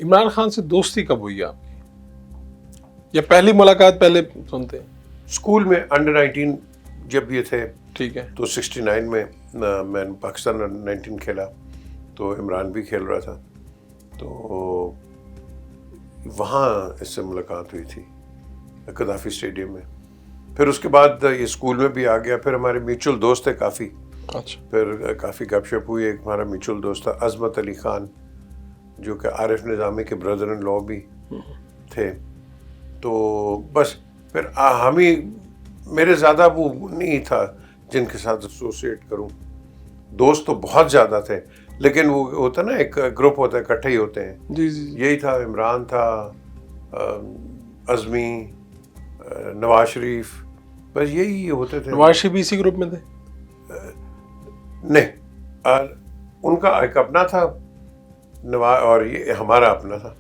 عمران خان سے دوستی کب ہوئی آپ کی, یا پہلی ملاقات پہلے سنتے ہیں؟ اسکول میں انڈر 19 جب یہ تھے, ٹھیک ہے, تو 69 میں میں نے پاکستان انڈر 19 کھیلا, تو عمران بھی کھیل رہا تھا, تو وہاں اس سے ملاقات ہوئی تھی قذافی اسٹیڈیم میں. پھر اس کے بعد یہ اسکول میں بھی آ گیا, پھر ہمارے میوچل دوست تھے کافی, اچھا, پھر کافی گپ شپ ہوئی. ایک ہمارا میوچل دوست تھا عظمت علی خان, جو کہ عارف نظامی کے بردر ان لا بھی تھے. تو بس پھر ہم ہی, میرے زیادہ وہ نہیں تھا جن کے ساتھ ایسوسیٹ کروں. دوست تو بہت زیادہ تھے, لیکن وہ ہوتا نا ایک گروپ ہوتا ہے, اکٹھے ہی ہوتے ہیں. جی جی, یہی تھا, عمران تھا, عظمی, نواز شریف, بس یہی ہوتے تھے. نواز شریف بھی اسی گروپ میں تھے؟ نہیں, ان کا ایک اپنا تھا نواز, اور یہ ہمارا اپنا تھا.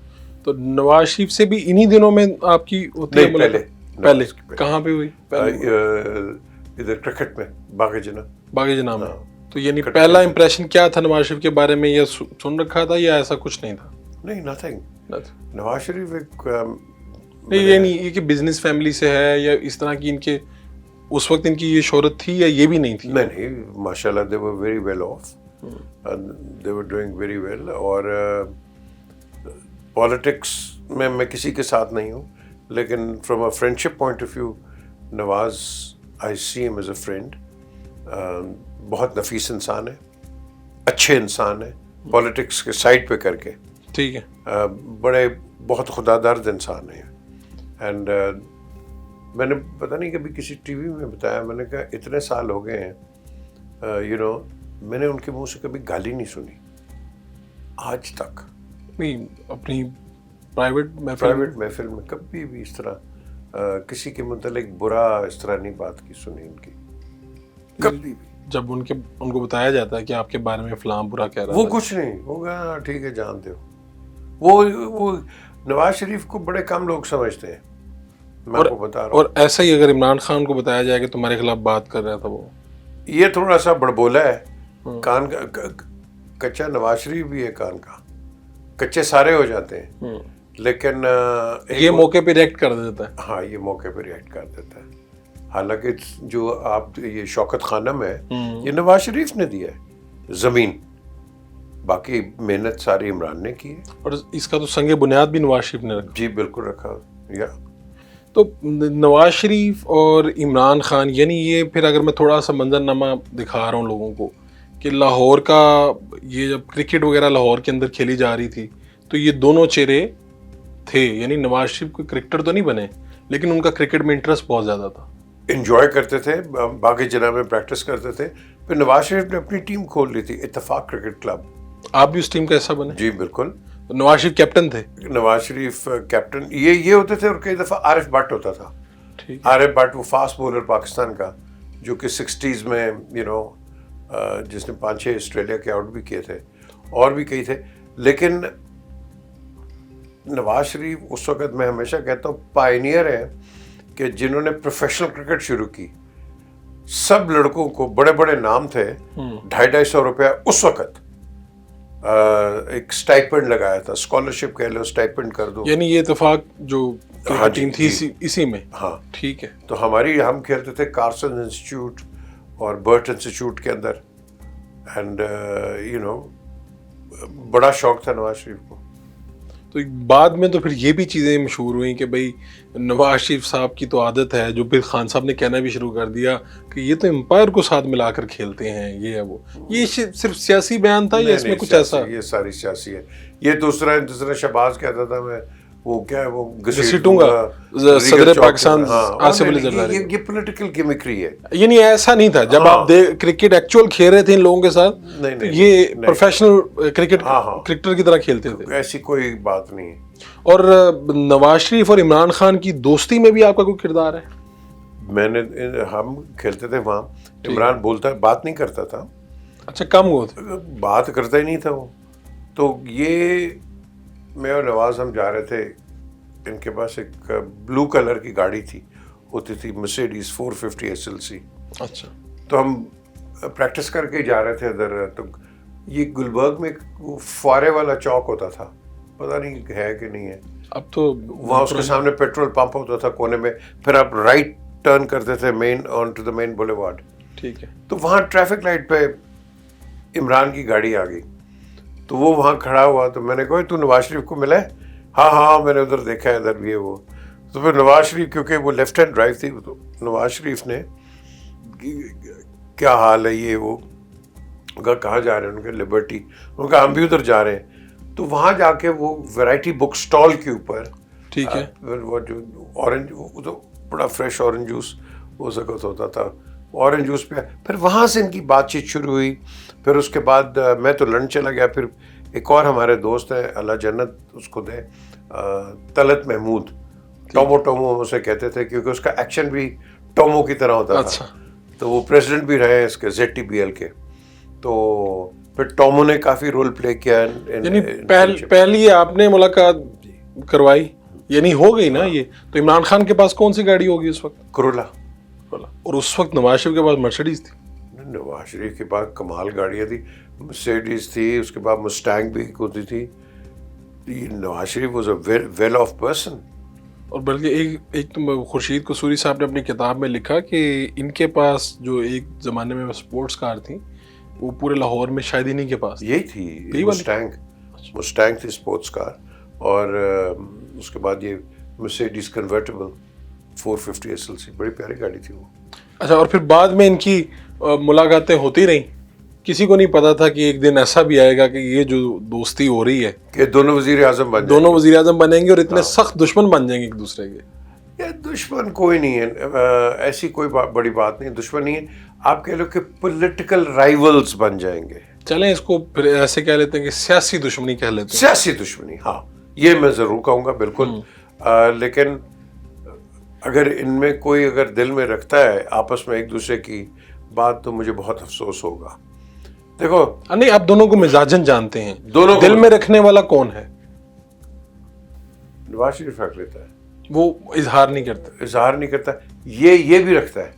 تو نواز شریف سے بھی انہی دنوں میں آپ کی ہوتی ہے ملاقات؟ پہلے کہاں پہ ہوئی؟ ادھر کرکٹ میں, باغ جناح. باغ جناح میں. تو یعنی پہلا امپریشن کیا تھا نواز شریف کے بارے میں, یا سن رکھا تھا یا ایسا کچھ نہیں تھا؟ نہیں, نتھنگ. نواز شریف ایک نہیں, یہ نہیں یہ کہ بزنس فیملی سے ہے یا اس طرح کی, ان کے اس وقت ان کی یہ شہرت تھی یا یہ بھی نہیں تھی؟ نہیں, ماشاء اللہ, they were very well off, they were doing very well. اور پالیٹکس میں کسی کے ساتھ نہیں ہوں, لیکن from a friendship point of view, Nawaz I see ہم ایز اے فرینڈ. بہت نفیس انسان ہے, اچھے انسان ہے, پالیٹکس کے سائڈ پہ کر کے. ٹھیک ہے, بڑے بہت خدا درد انسان ہیں. اینڈ میں نے پتہ نہیں کبھی کسی ٹی وی میں بتایا, میں نے کہا اتنے سال ہو گئے ہیں, میں نے ان کے منہ سے کبھی گالی نہیں سنی آج تک. نہیں, اپنی پرائیویٹ محفل میں کبھی بھی اس طرح کسی کے متعلق برا اس طرح نہیں بات کی سنی ان کی, کبھی بھی. جب ان کو بتایا جاتا ہے کہ آپ کے بارے میں فلاں برا کہہ رہا ہے, وہ کچھ نہیں ہوگا, ٹھیک ہے, جانتے ہو. وہ نواز شریف کو بڑے کم لوگ سمجھتے ہیں, میں آپ کو بتا رہا ہوں. اور ایسا ہی اگر عمران خان کو بتایا جائے کہ تمہارے خلاف بات کر رہا تھا وہ, یہ تھوڑا سا بڑبولا ہے, کان کا کچا. نواز شریف بھی ہے کان کا, کچے سارے ہو جاتے ہیں, لیکن یہ موقع پہ ریئیکٹ کر دیتا ہے. ہاں, یہ موقع پہ ریئیکٹ کر دیتا ہے. حالانکہ جو آپ یہ شوکت خانم ہے, یہ نواز شریف نے دیا ہے زمین, باقی محنت ساری عمران نے کی ہے. اور اس کا تو سنگ بنیاد بھی نواز شریف نے رکھا. جی بالکل رکھا. یا تو نواز شریف اور عمران خان, یعنی یہ پھر اگر میں تھوڑا سا منظرنامہ دکھا رہا ہوں لوگوں کو کہ لاہور کا یہ جب کرکٹ وغیرہ لاہور کے اندر کھیلی جا رہی تھی, تو یہ دونوں چہرے تھے. یعنی نواز شریف کوئی کرکٹر تو نہیں بنے, لیکن ان کا کرکٹ میں انٹرسٹ بہت زیادہ تھا, انجوائے کرتے تھے, باغ جناح میں پریکٹس کرتے تھے. پھر نواز شریف نے اپنی ٹیم کھول لی تھی, اتفاق کرکٹ کلب. آپ بھی اس ٹیم کا حصہ بنے؟ جی بالکل. نواز شریف کیپٹن تھے؟ نواز شریف کیپٹن یہ ہوتے تھے, اور کئی دفعہ عارف بٹ ہوتا تھا. عارف بٹ وہ فاسٹ بولر پاکستان کا, جو کہ 60s میں جس نے 5-6 آسٹریلیا کے آؤٹ بھی کیے تھے, اور بھی کئی تھے. لیکن نواز شریف اس وقت, میں ہمیشہ کہتا ہوں, پائنیئر ہیں کہ جنہوں نے پروفیشنل کرکٹ شروع کی. سب لڑکوں کو بڑے بڑے نام تھے, 250-250 روپیہ اس وقت ایک اسٹائپنڈ لگایا تھا, اسکالرشپ کہہ لو, اسٹائپنڈ کر دو. یعنی یہ اتفاق جو ٹیم تھی اسی میں. ہاں ٹھیک ہے. تو ہم کھیلتے تھے کارسن انسٹیٹیوٹ اور برٹ انسٹیٹیوٹ کے اندر. اینڈ بڑا شوق تھا نواز شریف کو. تو بعد میں تو پھر یہ بھی چیزیں مشہور ہوئیں کہ بھائی نواز شریف صاحب کی تو عادت ہے, جو پھر خان صاحب نے کہنا بھی شروع کر دیا کہ یہ تو امپائر کو ساتھ ملا کر کھیلتے ہیں, یہ ہے وہ. یہ صرف سیاسی بیان تھا یا اس میں کچھ ایسا؟ یہ ساری سیاسی ہے. یہ دوسرا شہباز کہتا تھا, میں وہ کیا ہے, وہ گھسیٹوں گا صدر پاکستان آصف علی زرداری. یہ پولیٹیکل گیمکری ہے. یعنی ایسا نہیں تھا جب آپ کرکٹ ایکچوئل کھیل رہے تھے ان لوگوں کے ساتھ, یہ پروفیشنل کرکٹر کی طرح کھیلتے تھے, ایسی کوئی بات نہیں ہے. اور نواز شریف اور عمران خان کی دوستی میں بھی آپ کا کوئی کردار ہے؟ ہم کھیلتے تھے وہاں, عمران بات نہیں کرتا تھا. اچھا, کم وہ بات کرتا ہی نہیں تھا وہ. تو یہ میں اور نواز ہم جا رہے تھے, ان کے پاس ایک بلو کلر کی گاڑی ہوتی تھی, مرسیڈیز 450 SLC. اچھا. تو ہم پریکٹس کر کے جا رہے تھے ادھر. تو یہ گلبرگ میں ایک فوارے والا چوک ہوتا تھا, پتہ نہیں ہے کہ نہیں ہے. اب تو وہاں اس کے سامنے پیٹرول پمپ ہوتا تھا کونے میں, پھر آپ رائٹ ٹرن کرتے تھے مین on to the main boulevard. ٹھیک ہے. تو وہاں ٹریفک لائٹ پہ عمران کی گاڑی آ گئی, تو وہ وہاں کھڑا ہوا, تو میں نے کہا تو نواز شریف کو ملا ہے؟ ہاں میں نے ادھر دیکھا ہے, ادھر بھی ہے وہ. تو پھر نواز شریف, کیونکہ وہ لیفٹ ہینڈ ڈرائیو تھی, تو نواز شریف نے کیا حال ہے یہ, وہ کہاں جا رہے ہیں, ان کے لبرٹی, ان کا ہم بھی ادھر جا رہے ہیں. تو وہاں جا کے وہ ویرائٹی بک سٹال کے اوپر, ٹھیک ہے, وہ جو اورنج, وہ تو بڑا فریش اورنج جوس وہ سکت ہوتا تھا, اورنج جوس پہ. پھر وہاں سے ان کی بات چیت شروع ہوئی. پھر اس کے بعد میں تو لنڈن چلا گیا. پھر ایک اور ہمارے دوست ہیں, اللہ جنت اس کو دے, طلعت محمود, ٹومو اسے کہتے تھے, کیونکہ اس کا ایکشن بھی ٹومو کی طرح ہوتا تھا. تو وہ پریزیڈنٹ بھی رہے ہیں اس کے ZTBL کے. تو پھر ٹومو نے کافی رول پلے کیا. یعنی پہلی آپ نے ملاقات کروائی, یعنی ہو گئی نا یہ. تو عمران خان کے پاس کون سی گاڑی ہوگی اس وقت؟ کرولا. اور اس وقت نواز شریف کے پاس مرسیڈیز تھی. نواز شریف کے پاس کمال گاڑیاں تھی, مرسیڈیز تھی, اس کے بعد مسٹینگ بھی ہوتی تھی. Nawaz Sharif was a well off person. اور بلکہ ایک تو خورشید قصوری صاحب نے اپنی کتاب میں لکھا کہ ان کے پاس جو ایک زمانے میں اسپورٹس کار تھی, وہ پورے لاہور میں شاید انہیں کے پاس یہی تھی, مسٹینگ تھی اسپورٹس کار. اور اس کے بعد یہ مرسیڈیز کنورٹیبل 450 SLC, بڑی پیاری گاڑی تھی وہ. اچھا, اور پھر بعد میں ان کی ملاقاتیں ہوتی رہیں. کسی کو نہیں پتا تھا کہ ایک دن ایسا بھی آئے گا کہ یہ جو دوستی ہو رہی ہے کہ دونوں وزیر اعظم بنیں گے اور اتنے سخت دشمن بن جائیں گے ایک دوسرے کے. یہ دشمن کوئی نہیں ہے, ایسی کوئی بڑی بات نہیں, دشمن نہیں ہے. آپ کہہ لو کہ پولیٹیکل رائیولز بن جائیں گے. چلیں اس کو پھر ایسے کہہ لیتے ہیں کہ سیاسی دشمنی کہہ لیتے ہیں. سیاسی دشمنی, ہاں یہ میں ضرور کہوں گا, بالکل. لیکن اگر ان میں کوئی اگر دل میں رکھتا ہے آپس میں ایک دوسرے کی بات, تو مجھے بہت افسوس ہوگا. دیکھو نہیں, آپ دونوں کو مزاجن جانتے ہیں, دونوں دل میں رکھنے والا کون ہے؟ نواز شریف رکھ لیتا ہے, وہ اظہار نہیں کرتا. یہ بھی رکھتا ہے,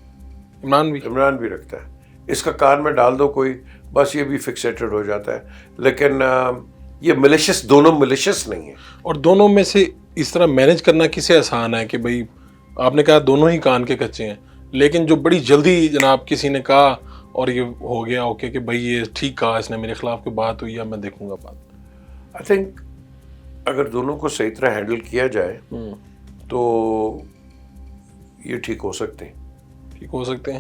عمران بھی رکھتا ہے. اس کا کان میں ڈال دو کوئی, بس یہ بھی فکسیٹڈ ہو جاتا ہے. لیکن یہ ملیشس, دونوں ملیشس نہیں ہیں. اور دونوں میں سے اس طرح مینج کرنا کسے آسان ہے کہ بھئی آپ نے کہا دونوں ہی کان کے کچے ہیں, لیکن جو بڑی جلدی جناب کسی نے کہا اور یہ ہو گیا اوکے کہ بھئی یہ ٹھیک کہا اس نے, میرے خلاف کوئی بات ہوئی ہے, میں دیکھوں گا بات. آئی تھنک اگر دونوں کو صحیح طرح ہینڈل کیا جائے تو یہ ٹھیک ہو سکتے ہیں.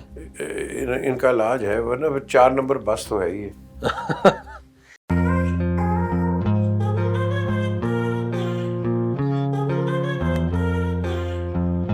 ان کا علاج ہے, ورنہ 4 نمبر بس تو ہے ہی.